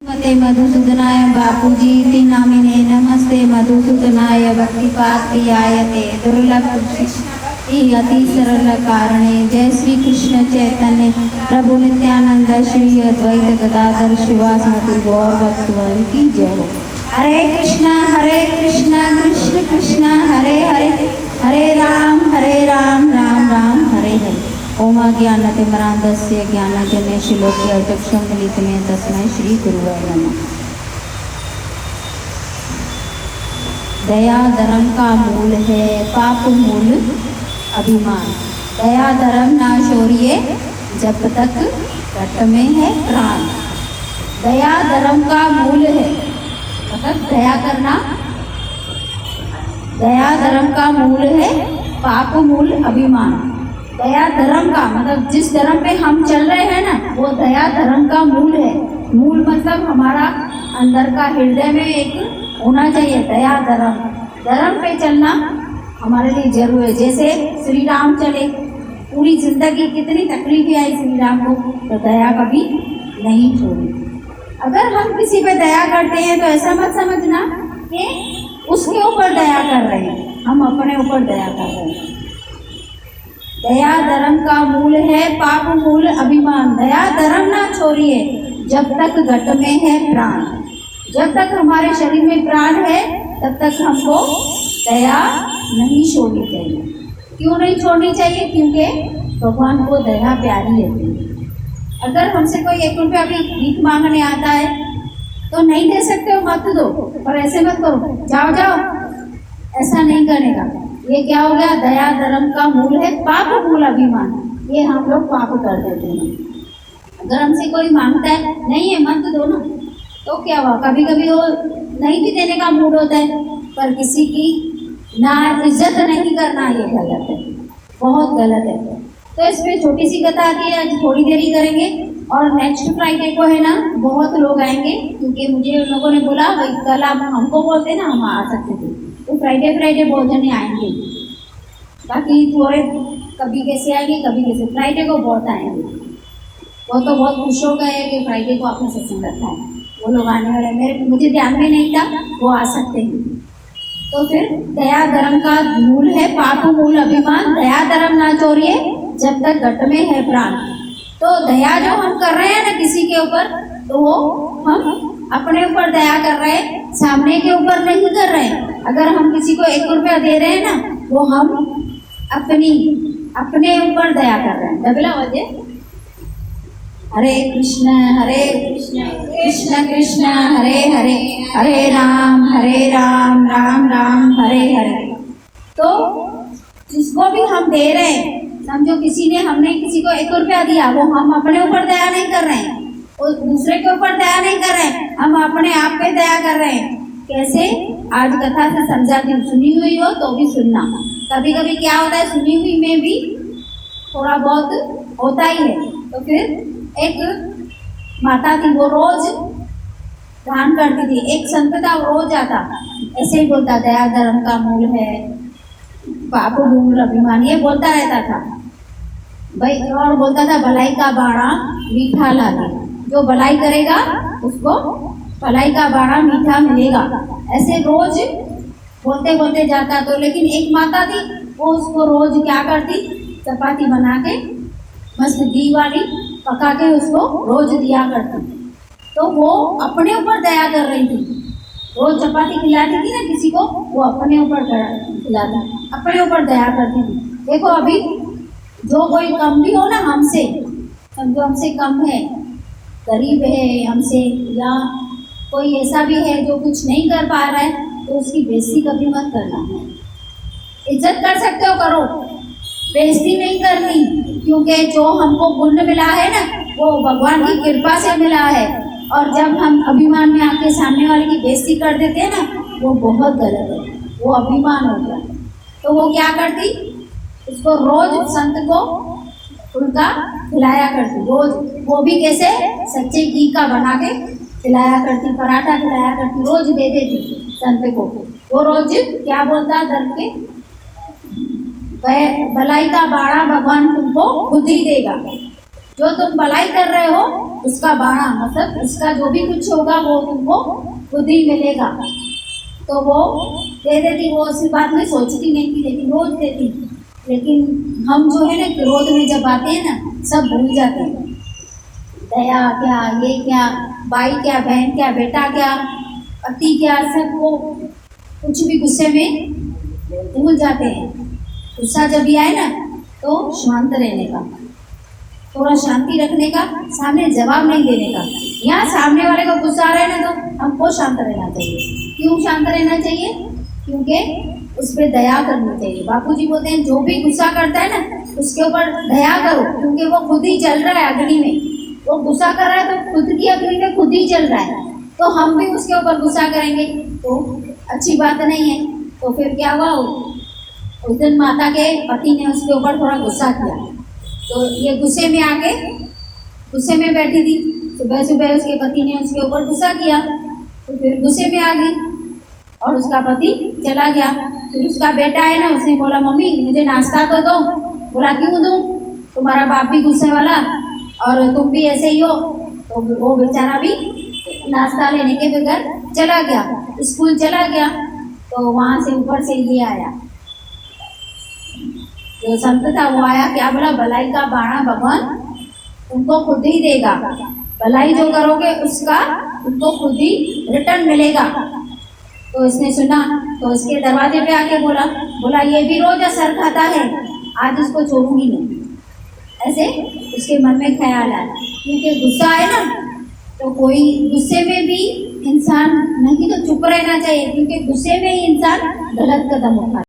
मते मधुसूदनाय बापूजी इति नामिने नमस्ते मधुसूदनाय भक्तिपाद प्रियाय ते दुर्लभ अति सरल कारणे। जय श्री कृष्ण चैतन्य प्रभु नित्यानंद श्री अद्वैत गदाधर शिवासादि गौर भक्तगण की जय हो। हरे कृष्णा कृष्ण कृष्ण हरे हरे, हरे राम राम राम हरे हरे। ओम ज्ञानतिमिरान्धस्य ज्ञानाञ्जने श्लोक्य चक्षुर्मीलितमेन तस्मै श्री गुरुवे नमः। दया धर्म का मूल है, पाप मूल अभिमान। दया धर्म ना छोड़िए जब तक घट में है प्राण। दया धर्म का मूल है, मतलब दया करना दया धर्म का मूल है, पाप मूल अभिमान। दया धर्म का मतलब जिस धर्म पे हम चल रहे हैं ना, वो दया धर्म का मूल है। मूल मतलब हमारा अंदर का हृदय में एक होना चाहिए दया धर्म। धर्म पे चलना हमारे लिए जरूरी है। जैसे श्री राम चले, पूरी जिंदगी कितनी तकलीफें आई श्री राम को, तो दया कभी नहीं छोड़ी। अगर हम किसी पे दया करते हैं तो ऐसा मत समझना कि उसके ऊपर दया कर रहे हैं, हम अपने ऊपर दया कर रहे हैं। दया धर्म का मूल है, पाप मूल अभिमान। दया धर्म ना छोड़िए जब तक घट में है प्राण। जब तक हमारे शरीर में प्राण है तब तक हमको दया नहीं छोड़नी चाहिए। क्यों नहीं छोड़नी चाहिए? क्योंकि भगवान को दया प्यारी है। अगर हमसे कोई 1 रुपया भी भीख मांगने आता है तो नहीं दे सकते हो, मत दो, पर ऐसे मत करो जाओ जाओ, ऐसा नहीं करेगा। ये क्या हो गया? दया धर्म का मूल है, पाप मूल अभिमान। ये हम लोग पाप कर देते हैं। अगर हमसे कोई मांगता है नहीं है मत दो ना, तो क्या हुआ? कभी कभी वो नहीं भी देने का मूड होता है, पर किसी की ना इज्जत नहीं करना ये गलत है, बहुत गलत है। तो इसमें छोटी सी कथा आती है, आज थोड़ी देर ही करेंगे और नेक्स्ट फ्राइडे को है ना बहुत लोग आएंगे, क्योंकि मुझे उन लोगों ने बोला भाई कल आप हमको बोलते ना हम आ सकते थे, तो फ्राइडे बहुत जने आएंगे। बाकी थोड़े कभी कैसे आएंगे कभी कैसे, फ्राइडे को बहुत आएंगे। वो तो बहुत खुश हो गए कि फ्राइडे को आपने सत्संग रखा है, वो लोग आने वाले। मुझे ध्यान में नहीं था, वो आ सकते हैं। तो फिर दया धर्म का मूल है, पाप मूल अभिमान। दया धर्म ना छोड़िए जब तक घट में है प्राण। तो दया जो हम कर रहे हैं ना किसी के ऊपर, तो वो हम अपने ऊपर दया कर रहे हैं, सामने के ऊपर नहीं कर रहे हैं। अगर हम किसी को 1 रुपया दे रहे हैं ना, वो हम अपने ऊपर दया कर रहे हैं। डबला वजह हरे कृष्ण कृष्ण कृष्ण हरे हरे, हरे राम राम राम हरे हरे। तो जिसको भी हम दे रहे हैं, समझो हमने किसी को 1 रुपया दिया, वो हम अपने ऊपर दया नहीं कर रहे हैं, वो दूसरे के ऊपर दया नहीं कर रहे हैं, हम अपने आप पे दया कर रहे हैं। कैसे? आज कथा से समझाती हूँ, सुनी हुई हो तो भी सुनना। कभी कभी क्या होता है, सुनी हुई में भी थोड़ा बहुत होता ही है। तो फिर एक माता थी, वो रोज दान करती थी। एक संत था, वो रोज आता ऐसे ही बोलता दया धर्म का मूल है, पाप मूल अभिमान, ये बोलता रहता था भाई। और बोलता था भलाई का बाड़ा मीठा लागे, जो भलाई करेगा उसको भलाई का बाड़ा मीठा मिलेगा। ऐसे रोज बोलते बोलते जाता। तो लेकिन एक माता थी, वो उसको रोज क्या करती, चपाती बना के मस्त घी वाली पका के उसको रोज दिया करती। तो वो अपने ऊपर दया कर रही थी, रोज चपाती खिलाती थी ना किसी को, वो अपने ऊपर खिलाती, अपने ऊपर दया करती थी। देखो अभी जो कोई कम भी हो ना हमसे, समझो हमसे कम है, गरीब है हमसे, या कोई ऐसा भी है जो कुछ नहीं कर पा रहा है, तो उसकी बेइज्जती कभी मत करना है। इज्जत कर सकते हो करो, बेइज्जती नहीं करनी, क्योंकि जो हमको पुण्य मिला है ना, वो भगवान की कृपा से मिला है। और जब हम अभिमान में आके सामने वाले की बेइज्जती कर देते हैं ना, वो बहुत गलत है, वो अभिमान हो गया। तो वो क्या करती, उसको रोज संत को उनका खिलाया करती, रोज। वो भी कैसे? सच्चे घी का बना के खिलाया करती, पराठा खिलाया करती, रोज दे देती संत को। वो रोज क्या बोलता धर्म के, भलाई का बाड़ा भगवान तुमको खुद ही देगा। जो तुम भलाई कर रहे हो उसका बाणा, मतलब उसका जो भी कुछ होगा वो तुमको खुद ही मिलेगा। तो वो दे देती, वो उसी बात में सोचती नहीं थी, लेकिन रोज देती। लेकिन हम जो है ना क्रोध में जब आते हैं ना सब भूल जाते हैं, दया क्या, ये क्या, भाई क्या, बहन क्या, बेटा क्या, पति क्या, सब वो कुछ भी गुस्से में भूल जाते हैं। गुस्सा जब भी आए ना तो शांत रहने का, थोड़ा शांति रखने का, सामने जवाब नहीं देने का। यहाँ सामने वाले को गुस्सा आ रहा है ना तो हमको शांत रहना चाहिए। क्यों शांत रहना चाहिए? क्योंकि उस पर दया करनी चाहिए। बापूजी बोलते हैं जो भी गुस्सा करता है ना उसके ऊपर दया करो, क्योंकि वो खुद ही जल रहा है अग्नि में। वो गुस्सा कर रहा है तो खुद की अग्नि में खुद ही जल रहा है, तो हम भी उसके ऊपर गुस्सा करेंगे तो अच्छी बात नहीं है। तो फिर क्या हुआ, उस दिन माता के पति ने उसके ऊपर थोड़ा गुस्सा किया, तो ये गुस्से में आके गुस्से में बैठी थी। सुबह सुबह उसके पति ने उसके ऊपर गुस्सा किया, तो फिर गुस्से में आ गई और उसका पति चला गया। फिर उसका बेटा है ना, उसने बोला मम्मी मुझे नाश्ता तो दो। बोला क्यों दूं, तुम्हारा बाप भी गुस्से वाला और तुम भी ऐसे ही हो। तो वो बेचारा भी नाश्ता लेने के बगैर चला गया, स्कूल चला गया। तो वहाँ से ऊपर से ये आया, जो संत था वो आया, क्या बोला, भलाई का बाणा भगवान तुमको खुद ही देगा। भलाई जो करोगे उसका तुमको खुद ही रिटर्न मिलेगा। तो इसने सुना तो इसके दरवाजे पे आके बोला ये भी रोज असर खाता है, आज इसको छोड़ूंगी नहीं। ऐसे उसके मन में ख्याल आया, क्योंकि गुस्सा है ना तो कोई गुस्से में भी इंसान नहीं तो चुप रहना चाहिए, क्योंकि गुस्से में ही इंसान गलत कदम उठाता है।